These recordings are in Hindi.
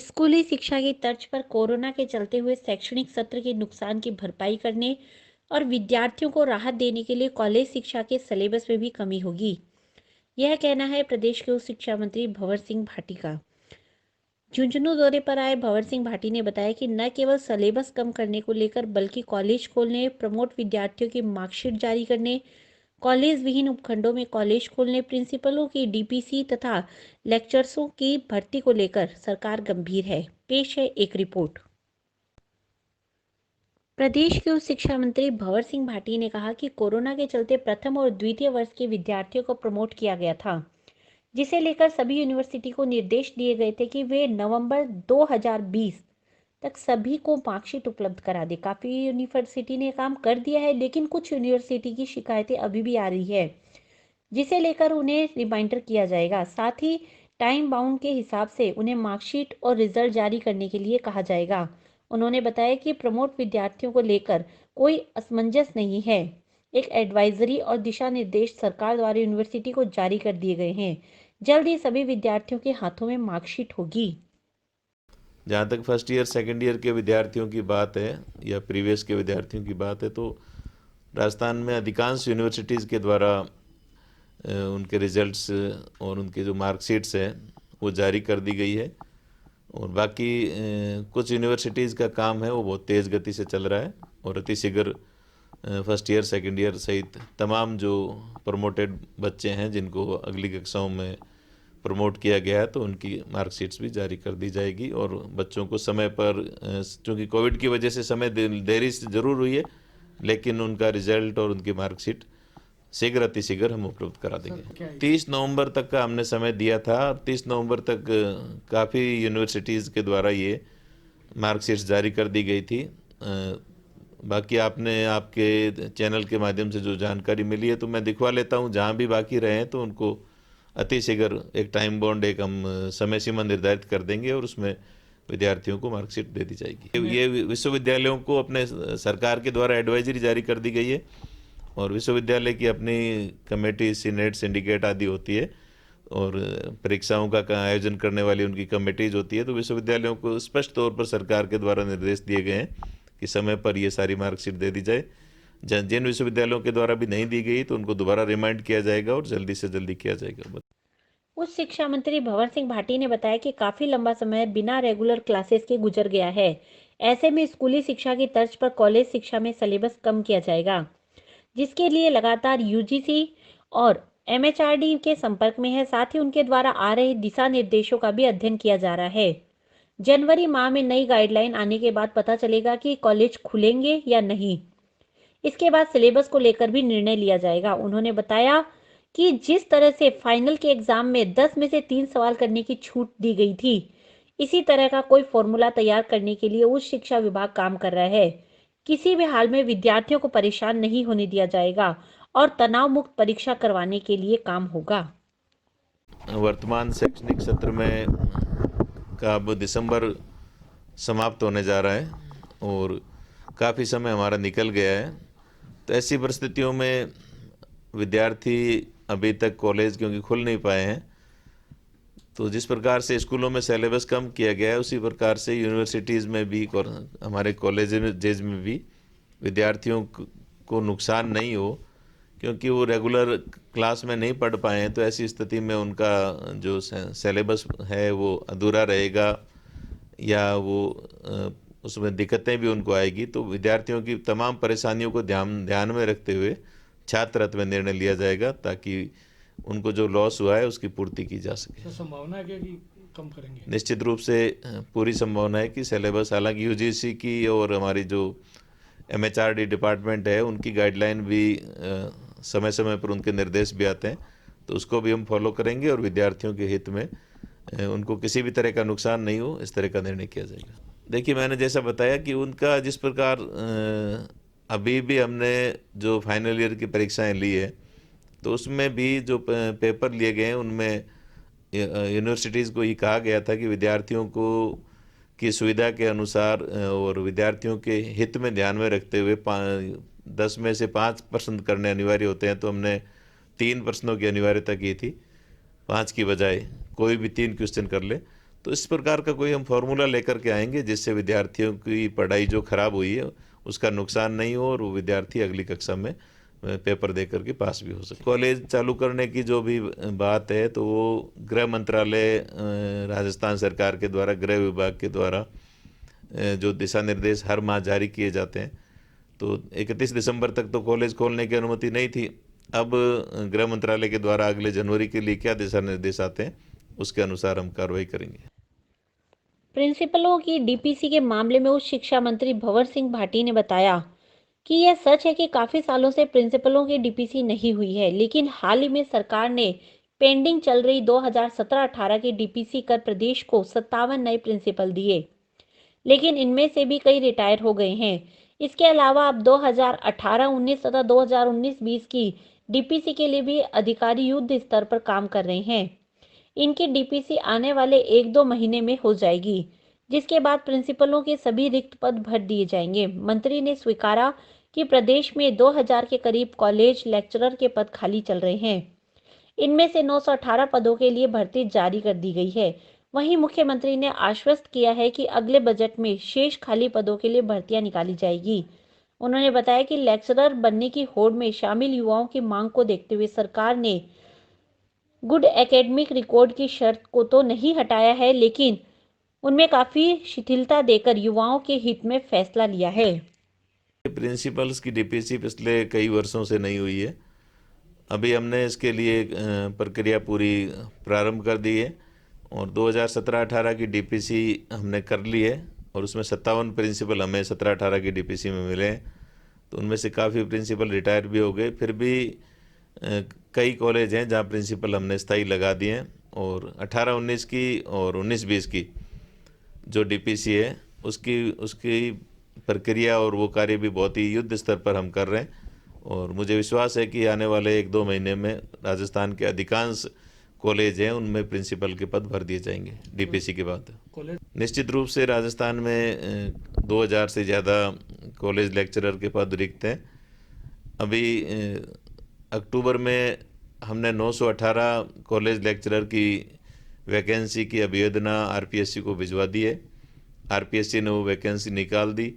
स्कूली शिक्षा की तर्ज पर कोरोना के चलते हुए शैक्षणिक सत्र के नुकसान की भरपाई करने और विद्यार्थियों को राहत देने के लिए कॉलेज शिक्षा के सिलेबस में भी कमी होगी। यह कहना है प्रदेश के उच्च शिक्षा मंत्री भंवर सिंह भाटी का। झुंझुनू दौरे पर आए भंवर सिंह भाटी ने बताया कि न केवल सिलेबस कम करने को लेकर बल्कि कॉलेज खोलने, प्रमोट विद्यार्थियों की मार्कशीट जारी करने, कॉलेज विहीन उपखंडों में कॉलेज खोलने, प्रिंसिपलों की डीपीसी तथा लेक्चरर्सों की भर्ती को लेकर सरकार गंभीर है। पेश है एक रिपोर्ट। प्रदेश के उच्च शिक्षा मंत्री भंवर सिंह भाटी ने कहा कि कोरोना के चलते प्रथम और द्वितीय वर्ष के विद्यार्थियों को प्रमोट किया गया था, जिसे लेकर सभी यूनिवर्सिटी को निर्देश दिए गए थे कि वे नवंबर 2020 तक सभी को मार्कशीट उपलब्ध करा दे। काफ़ी यूनिवर्सिटी ने काम कर दिया है, लेकिन कुछ यूनिवर्सिटी की शिकायतें अभी भी आ रही है, जिसे लेकर उन्हें रिमाइंडर किया जाएगा। साथ ही टाइम बाउंड के हिसाब से उन्हें मार्कशीट और रिजल्ट जारी करने के लिए कहा जाएगा। उन्होंने बताया कि प्रमोट विद्यार्थियों को लेकर कोई असमंजस नहीं है। एक एडवाइजरी और दिशा निर्देश सरकार द्वारा यूनिवर्सिटी को जारी कर दिए गए हैं। जल्द ही सभी विद्यार्थियों के हाथों में मार्कशीट होगी। जहाँ तक फर्स्ट ईयर सेकेंड ईयर के विद्यार्थियों की बात है या प्रीवियस के विद्यार्थियों की बात है, तो राजस्थान में अधिकांश यूनिवर्सिटीज़ के द्वारा उनके रिजल्ट्स और उनके जो मार्कशीट्स हैं वो जारी कर दी गई है। और बाकी कुछ यूनिवर्सिटीज़ का काम है वो बहुत तेज़ गति से चल रहा है और अतिशीघ्र फर्स्ट ईयर सेकेंड ईयर सहित तमाम जो प्रमोटेड बच्चे हैं जिनको अगली कक्षाओं में प्रमोट किया गया है तो उनकी मार्कशीट्स भी जारी कर दी जाएगी। और बच्चों को समय पर, चूँकि कोविड की वजह से समय देरी से ज़रूर हुई है, लेकिन उनका रिजल्ट और उनकी मार्कशीट शीघ्र अतिशीघ्र हम उपलब्ध करा देंगे। 30 नवंबर तक का हमने समय दिया था और 30 नवंबर तक काफ़ी यूनिवर्सिटीज़ के द्वारा ये मार्कशीट्स जारी कर दी गई थी। बाकी आपने आपके चैनल के माध्यम से जो जानकारी मिली है तो मैं दिखवा लेता हूँ, जहाँ भी बाकी रहे हैं तो उनको अतिशीघ्र एक टाइम बॉन्ड, एक हम समय सीमा निर्धारित कर देंगे और उसमें विद्यार्थियों को मार्कशीट दे दी जाएगी। ये विश्वविद्यालयों को अपने सरकार के द्वारा एडवाइजरी जारी कर दी गई है और विश्वविद्यालय की अपनी कमेटी, सीनेट, सिंडिकेट आदि होती है और परीक्षाओं का आयोजन करने वाली उनकी कमेटीज होती है। तो विश्वविद्यालयों को स्पष्ट तौर पर सरकार के द्वारा निर्देश दिए गए हैं कि समय पर ये सारी मार्कशीट दे दी जाए। जिन विश्वविद्यालयों के द्वारा भी नहीं दी गई तो उनको दोबारा रिमाइंड किया जाएगा और जल्दी से जल्दी किया जाएगा। उच्च शिक्षा मंत्री भंवर सिंह भाटी ने बताया कि काफी लंबा समय बिना रेगुलर क्लासेस के गुजर गया है। ऐसे में स्कूली शिक्षा की तर्ज पर कॉलेज शिक्षा में सिलेबस कम किया जाएगा, जिसके लिए लगातार यूजीसी और एमएचआरडी के संपर्क में है। साथ ही उनके द्वारा आ रहे दिशा निर्देशों का भी अध्ययन किया जा रहा है। जनवरी माह में नई गाइडलाइन आने के बाद पता चलेगा कि कॉलेज खुलेंगे या नहीं। इसके बाद सिलेबस को लेकर भी निर्णय लिया जाएगा। उन्होंने बताया कि जिस तरह से फाइनल के एग्जाम में 10 में से 3 सवाल करने की छूट दी गई थी, इसी तरह का कोई फॉर्मूला तैयार करने के लिए उच्च शिक्षा विभाग काम कर रहा है। किसी भी हाल में विद्यार्थियों को परेशान नहीं होने दिया जाएगा और तनाव मुक्त परीक्षा करवाने के लिए काम होगा। वर्तमान शैक्षणिक सत्र में का अब दिसंबर समाप्त होने जा रहा है और काफ़ी समय हमारा निकल गया है। तो ऐसी परिस्थितियों में विद्यार्थी अभी तक कॉलेज क्योंकि खुल नहीं पाए हैं, तो जिस प्रकार से स्कूलों में सिलेबस कम किया गया है उसी प्रकार से यूनिवर्सिटीज़ में भी और हमारे कॉलेजेज में भी विद्यार्थियों को नुकसान नहीं हो, क्योंकि वो रेगुलर क्लास में नहीं पढ़ पाए हैं तो ऐसी स्थिति में उनका जो सिलेबस है वो अधूरा रहेगा या वो उसमें दिक्कतें भी उनको आएगी। तो विद्यार्थियों की तमाम परेशानियों को ध्यान में रखते हुए छात्रत्व में निर्णय लिया जाएगा ताकि उनको जो लॉस हुआ है उसकी पूर्ति की जा सके। तो संभावना है कि कम करेंगे? निश्चित रूप से पूरी संभावना है कि सिलेबस, हालांकि यूजीसी की और हमारी जो एमएचआरडी डिपार्टमेंट है उनकी गाइडलाइन भी समय समय पर उनके निर्देश भी आते हैं, तो उसको भी हम फॉलो करेंगे और विद्यार्थियों के हित में उनको किसी भी तरह का नुकसान नहीं हो इस तरह का निर्णय किया जाएगा। देखिए, मैंने जैसा बताया कि उनका जिस प्रकार अभी भी हमने जो फाइनल ईयर की परीक्षाएं ली है तो उसमें भी जो पेपर लिए गए हैं उनमें यूनिवर्सिटीज़ को ये कहा गया था कि विद्यार्थियों को की सुविधा के अनुसार और विद्यार्थियों के हित में ध्यान में रखते हुए 10 में से 5 प्रश्न करने अनिवार्य होते हैं, तो हमने 3 प्रश्नों की अनिवार्यता की थी, 5 की बजाय कोई भी 3 क्वेश्चन कर ले। तो इस प्रकार का कोई हम फॉर्मूला लेकर के आएंगे जिससे विद्यार्थियों की पढ़ाई जो खराब हुई है उसका नुकसान नहीं हो और वो विद्यार्थी अगली कक्षा में पेपर दे करके पास भी हो सके। कॉलेज चालू करने की जो भी बात है तो वो गृह मंत्रालय राजस्थान सरकार के द्वारा, गृह विभाग के द्वारा जो दिशा निर्देश हर माह जारी किए जाते हैं, तो 31 दिसंबर तक तो कॉलेज खोलने की अनुमति नहीं थी। अब गृह मंत्रालय के द्वारा अगले जनवरी के लिए क्या दिशा निर्देश आते हैं उसके अनुसार हम कार्रवाई करेंगे। प्रिंसिपलों की डीपीसी के मामले में उच्च शिक्षा मंत्री भंवर सिंह भाटी ने बताया कि यह सच है कि काफी सालों से प्रिंसिपलों की डीपीसी नहीं हुई है, लेकिन हाल ही में सरकार ने पेंडिंग चल रही 2017-18 की डीपीसी कर प्रदेश को 57 नए प्रिंसिपल दिए, लेकिन इनमें से भी कई रिटायर हो गए हैं। इसके अलावा अब 2018-19 तथा 2019-20 की डीपीसी के लिए भी अधिकारी युद्ध स्तर पर काम कर रहे हैं। इनकी डीपीसी आने वाले 1-2 महीने में हो जाएगी, जिसके बाद प्रिंसिपलों के सभी रिक्त पद भर दिए जाएंगे। मंत्री ने स्वीकारा कि प्रदेश में 2000 के करीब कॉलेज लेक्चरर के पद खाली चल रहे हैं। इनमें से 918 पदों के लिए भर्ती जारी कर दी गई है। वहीं मुख्यमंत्री ने आश्वस्त किया है कि अगले बजट में शेष खाली पदों के लिए भर्तियां निकाली जाएगी। उन्होंने बताया कि लेक्चरर बनने की होड़ में शामिल युवाओं की मांग को देखते हुए सरकार ने गुड एकेडमिक रिकॉर्ड की शर्त को तो नहीं हटाया है, लेकिन उनमें काफी शिथिलता देकर युवाओं के हित में फैसला लिया है। प्रिंसिपल्स की डीपीसी पिछले कई वर्षों से नहीं हुई है। अभी हमने इसके लिए प्रक्रिया पूरी प्रारंभ कर दी है और 2017-18 की डीपीसी हमने कर ली है और उसमें 57 प्रिंसिपल हमें 17-18 की डीपीसी में मिले हैं। तो उनमें से काफ़ी प्रिंसिपल रिटायर भी हो गए, फिर भी कई कॉलेज हैं जहां प्रिंसिपल हमने स्थायी लगा दिए हैं। और 18-19 की और 19-20 की जो डीपीसी है उसकी प्रक्रिया और वो कार्य भी बहुत ही युद्ध स्तर पर हम कर रहे हैं और मुझे विश्वास है कि आने वाले 1-2 महीने में राजस्थान के अधिकांश कॉलेज हैं उनमें प्रिंसिपल के पद भर दिए जाएंगे डीपीसी के बाद। निश्चित रूप से राजस्थान में 2000 से ज़्यादा कॉलेज लेक्चरर के पद रिक्त हैं। अभी अक्टूबर में हमने 918 कॉलेज लेक्चरर की वैकेंसी की अभियोजना आरपीएससी को भिजवा दी है। आरपीएससी ने वो वैकेंसी निकाल दी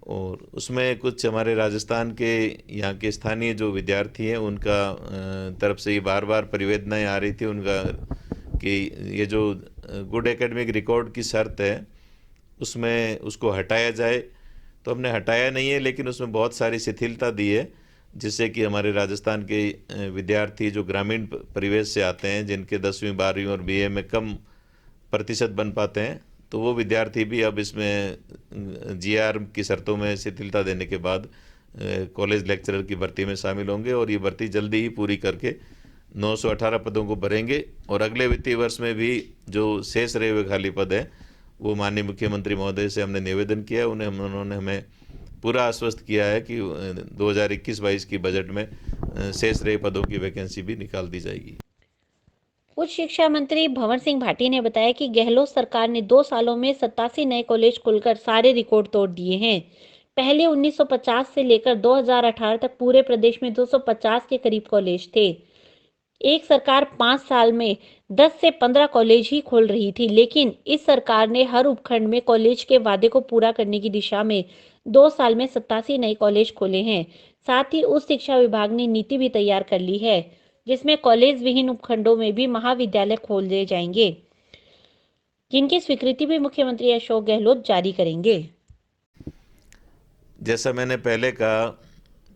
और उसमें कुछ हमारे राजस्थान के यहाँ के स्थानीय जो विद्यार्थी हैं उनका तरफ से ये बार बार परिवेदनाएं आ रही थी उनका कि ये जो गुड एकेडमिक रिकॉर्ड की शर्त है उसमें उसको हटाया जाए। तो हमने हटाया नहीं है, लेकिन उसमें बहुत सारी शिथिलता दी है जिससे कि हमारे राजस्थान के विद्यार्थी जो ग्रामीण परिवेश से आते हैं, जिनके 10वीं 12वीं और बीए में कम प्रतिशत बन पाते हैं, तो वो विद्यार्थी भी अब इसमें जीआर की शर्तों में शिथिलता देने के बाद कॉलेज लेक्चरर की भर्ती में शामिल होंगे और ये भर्ती जल्दी ही पूरी करके 918 पदों को भरेंगे। और अगले वित्तीय वर्ष में भी जो शेष रहे हुए खाली पद हैं वो माननीय मुख्यमंत्री महोदय से हमने निवेदन किया है, उन्होंने हमें पूरा आश्वस्त किया है कि 2021-22 की बजट में शेष रहे पदों की वैकेंसी भी निकाल दी जाएगी। उच्च शिक्षा मंत्री भंवर सिंह भाटी ने बताया कि गहलोत सरकार ने 2 सालों में 87 नए कॉलेज खुलकर सारे रिकॉर्ड तोड़ दिए हैं। पहले 1950 से लेकर 2018 तक पूरे प्रदेश में 250 के करीब कॉलेज थे। एक सरकार 5 साल में 10 से 15 कॉलेज ही खोल रही थी, लेकिन इस सरकार ने हर उपखंड में कॉलेज के वादे को पूरा करने की दिशा में 2 साल में 87 नए कॉलेज खोले हैं। साथ ही उच्च शिक्षा विभाग ने नीति भी तैयार कर ली है, जिसमें कॉलेज विहीन उपखंडों में भी महाविद्यालय खोल दिए जाएंगे, जिनकी स्वीकृति भी मुख्यमंत्री अशोक गहलोत जारी करेंगे। जैसा मैंने पहले कहा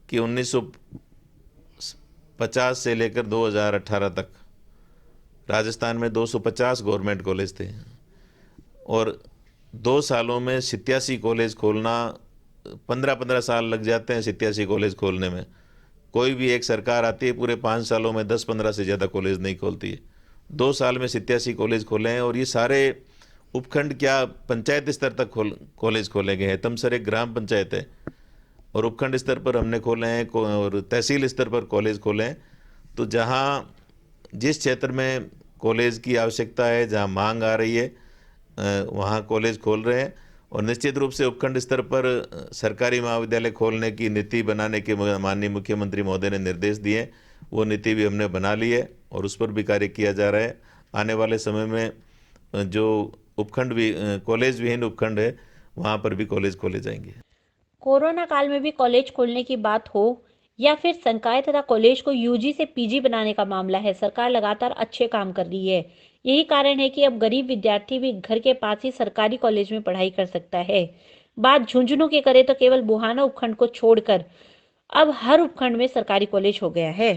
कि 1950 से लेकर 2018 तक राजस्थान में 250 गवर्नमेंट कॉलेज थे और 2 सालों में 87 कॉलेज खोलना, 15-15 साल लग जाते हैं 87 कॉलेज खोलने में। कोई भी एक सरकार आती है पूरे 5 सालों में 10-15 से ज़्यादा कॉलेज नहीं खोलती है। 2 साल में 87 कॉलेज खोले हैं और ये सारे उपखंड क्या पंचायत स्तर तक कॉलेज खोले गए हैं। तमसर एक ग्राम पंचायत है और उपखंड स्तर पर हमने खोले हैं और तहसील स्तर पर कॉलेज खोले हैं। तो जहाँ जिस क्षेत्र में कॉलेज की आवश्यकता है, जहाँ मांग आ रही है, वहाँ कॉलेज खोल रहे हैं। और निश्चित रूप से उपखंड स्तर पर सरकारी महाविद्यालय खोलने की नीति बनाने के माननीय मुख्यमंत्री महोदय ने निर्देश दिए, वो नीति भी हमने बना ली है और उस पर भी कार्य किया जा रहा है। आने वाले समय में जो उपखंड भी कॉलेज विहीन उपखंड है वहाँ पर भी कॉलेज खोले जाएंगे। कोरोना काल में भी कॉलेज खोलने की बात हो या फिर संकाय तथा कॉलेज को यूजी से पीजी बनाने का मामला है, सरकार लगातार अच्छे काम कर रही है। यही कारण है कि अब गरीब विद्यार्थी भी घर के पास ही सरकारी कॉलेज में पढ़ाई कर सकता है। बात झुंझुनू की करें तो केवल बुहाना उपखंड को छोड़कर अब हर उपखंड में सरकारी कॉलेज हो गया है।